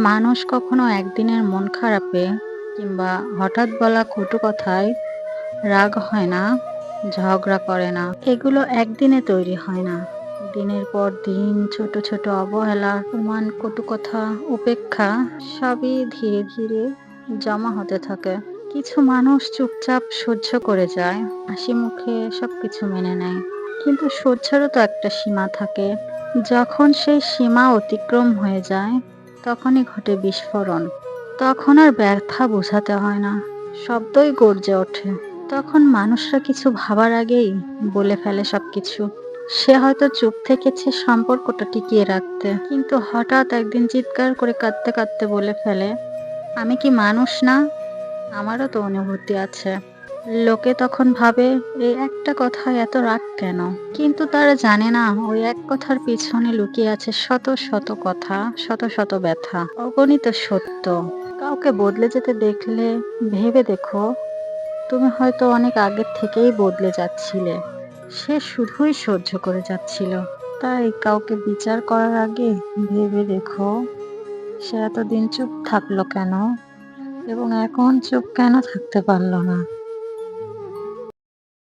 মানুষ কখনো একদিনের মন খারাপে কিংবা হঠাৎ বলা কটু কথায় রাগ হয় না, ঝগড়া করে না। এগুলো একদিনে তৈরি হয় না। দিনের পর দিন ছোট ছোট অবহেলা, অপমান, কটু কথা, উপেক্ষা সবই ধীরে ধীরে জমা হতে থাকে। কিছু মানুষ চুপচাপ সহ্য করে যায়, হাসি মুখে সবকিছু মেনে নেয়। কিন্তু সহ্যেরও তো একটা সীমা থাকে। যখন সেই সীমা অতিক্রম হয়ে যায়, তখনই ঘটে বিস্ফোরণ। তখন আর ব্যর্থা বোঝাতে হয় না, শব্দই গর্জে ওঠে। তখন মানুষরা কিছু ভাবার আগেই বলে ফেলে সবকিছু। সে হয়তো চুপ থেকেছে সম্পর্কটা টিকিয়ে রাখতে, কিন্তু হঠাৎ একদিন চিৎকার করে কাঁদতে কাঁদতে বলে ফেলে, আমি কি মানুষ না? আমারও তো অনুভূতি আছে। লোকে তখন ভাবে, এই একটা কথায় এত রাগ কেন? কিন্তু তারা জানে না, ওই এক কথার পিছনে লুকিয়ে আছে শত শত কথা, শত শত ব্যথা, অগণিত সত্য। কাউকে বদলে যেতে দেখলে ভেবে দেখো, তুমি হয়তো অনেক আগের থেকেই বদলে যাচ্ছিলে। সে শুধুই সহ্য করে যাচ্ছিল। তাই কাউকে বিচার করার আগে ভেবে দেখো, সে এতদিন চুপ থাকলো কেন এবং এখন চুপ কেন থাকতে পারলো না।